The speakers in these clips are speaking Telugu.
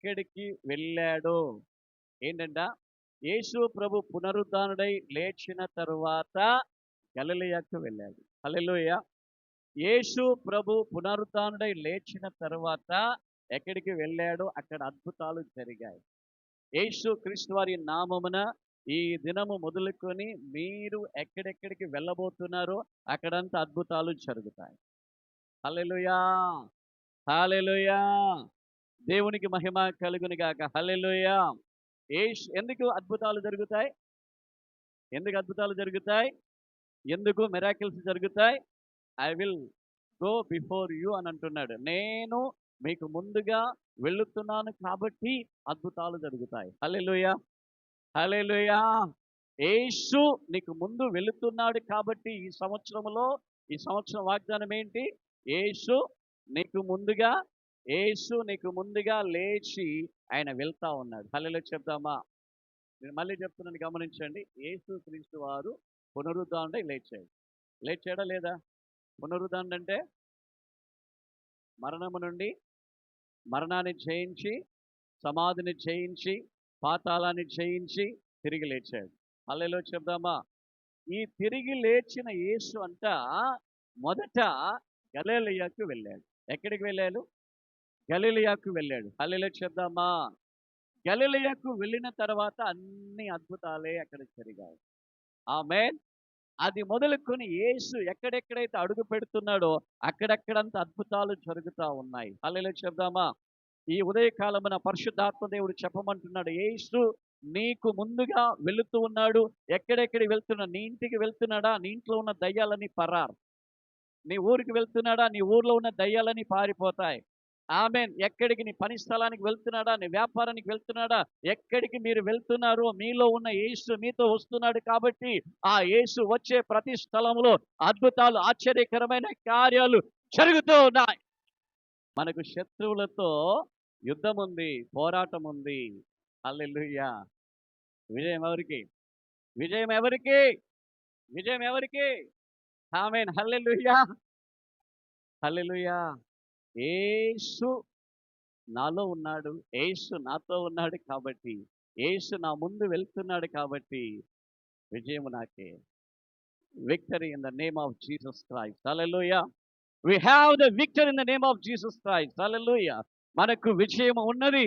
ఎక్కడికి వెళ్ళాడు? ఏంటంట? యేసు ప్రభు పునరుద్ధానుడై లేచిన తరువాత గలిలయకు వెళ్ళాడు. హల్లెలూయా! యేసు ప్రభు పునరుద్ధానుడై లేచిన తరువాత ఎక్కడికి వెళ్ళాడో అక్కడ అద్భుతాలు జరిగాయి. యేసు క్రీస్తు వారి నామమున ఈ దినము మొదలుకొని మీరు ఎక్కడెక్కడికి వెళ్ళబోతున్నారో అక్కడంతా అద్భుతాలు జరుగుతాయి. హల్లెలూయా! హల్లెలూయా! దేవునికి మహిమ కలుగును గాక. హల్లెలూయా! ఎందుకు అద్భుతాలు జరుగుతాయి? ఎందుకు అద్భుతాలు జరుగుతాయి? ఎందుకు మిరాకిల్స్ జరుగుతాయి? I will go before you అని అంటున్నాడు. నేను మీకు ముందుగా వెళుతున్నాను కాబట్టి అద్భుతాలు జరుగుతాయి. హల్లెలూయా! హల్లెలూయా! యేసు నీకు ముందు వెళుతున్నాడు కాబట్టి ఈ సంవత్సరం వాగ్దానం ఏంటి? యేసు నీకు ముందుగా లేచి ఆయన వెళ్తా ఉన్నాడు. హల్లెలూయా చెప్దామా? నేను మళ్ళీ చెప్తున్నాను, గమనించండి. యేసు క్రీస్తు వారు పునరుద్ధానుడై లేచాడు. లేచాడా లేదా? పునరుద్ధానుడు అంటే మరణము నుండి మరణాన్ని జయించి, సమాధిని జయించి, పాతాళాన్ని జయించి తిరిగి లేచాడు. హల్లెలూయా చెప్దామా? ఈ తిరిగి లేచిన యేసు అంట మొదట గలిలయకు వెళ్ళాడు. ఎక్కడికి వెళ్ళాడు? గలిలయకు వెళ్ళాడు. హల్లెలూయా చెప్దామా? గలిలయకు వెళ్ళిన తర్వాత అన్ని అద్భుతాలే అక్కడ జరిగాయి. ఆమేన్. అది మొదలుకొని యేసు ఎక్కడెక్కడైతే అడుగు పెడుతున్నాడో అక్కడక్కడంత అద్భుతాలు జరుగుతూ ఉన్నాయి. హల్లెలూయా చెప్దామా? ఈ ఉదయకాలమున పరిశుద్ధాత్మ దేవుడు చెప్పమంటున్నాడు, యేసు నీకు ముందుగా వెళుతూ ఉన్నాడు. ఎక్కడెక్కడికి వెళ్తున్నా? నీ ఇంటికి వెళ్తున్నాడా? నీ ఇంట్లో ఉన్న దయ్యాలన్నీ పరారు. నీ ఊరికి వెళ్తున్నాడా? నీ ఊర్లో ఉన్న దయ్యాలన్నీ పారిపోతాయి. ఆమేన్. ఎక్కడికి? నీ పని స్థలానికి వెళ్తున్నాడా? నీ వ్యాపారానికి వెళ్తున్నాడా? ఎక్కడికి మీరు వెళ్తున్నారో మీలో ఉన్న యేసు మీతో వస్తున్నాడు కాబట్టి ఆ యేసు వచ్చే ప్రతి స్థలంలో అద్భుతాలు, ఆశ్చర్యకరమైన కార్యాలు జరుగుతూ ఉన్నాయి. మనకు శత్రువులతో యుద్ధం ఉంది, పోరాటం ఉంది. హల్లెలూయా! విజయం ఎవరికి? విజయం ఎవరికి? విజయం ఎవరికి? ఆమేన్. హల్లెలూయా! హల్లెలూయా! యేసు నాలో ఉన్నాడు, యేసు నాతో ఉన్నాడు కాబట్టి, యేసు నా ముందు వెళ్తున్నాడు కాబట్టి విజయం నాకే. Victory in the name of Jesus Christ. Hallelujah! We have the victory in the name of Jesus Christ. Hallelujah! మనకు విజయం ఉన్నది.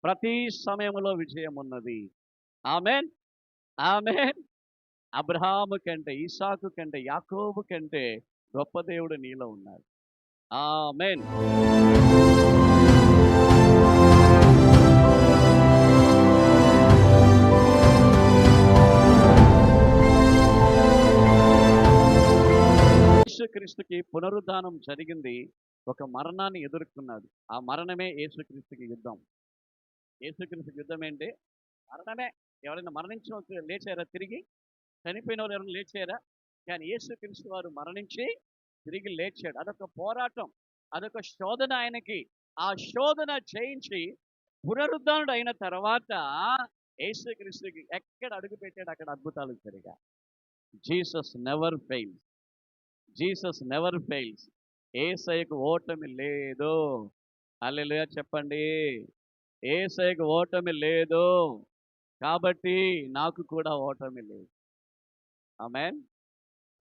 ప్రతి సమయంలో విజయం ఉన్నది. ఆమేన్. ఆమేన్. అబ్రహాము కంటే, ఇస్సాకు కంటే, యాకోబు కంటే గొప్ప దేవుడు నీలో ఉన్నాడు. ఆమేన్. యేసుక్రీస్తుకి పునరుద్ధానం జరిగింది. ఒక మరణాన్ని ఎదుర్కొన్నాడు. ఆ మరణమే యేసుక్రీస్తుకి యుద్ధం. యేసుక్రీస్తుకి యుద్ధం ఏంటి? మరణమే. ఎవరైనా మరణించిన లేచారా తిరిగి? చనిపోయిన వాళ్ళు ఎవరైనా లేచారా? కానీ యేసుక్రీస్తు వారు మరణించి తిరిగి లేచాడు. అదొక పోరాటం, అదొక శోధన ఆయనకి. ఆ శోధన జయించి పునరుద్ధానుడు అయిన తర్వాత యేసుక్రీస్తుకి ఎక్కడ అడుగు పెట్టాడు అక్కడ అద్భుతాలు జరిగాయి. Jesus never fails. Jesus never fails. యేసయ్యకు ఓటమి లేదు. హల్లెలూయా చెప్పండి. యేసయ్యకు ఓటమి లేదు కాబట్టి నాకు కూడా ఓటమి లేదు. ఆమేన్.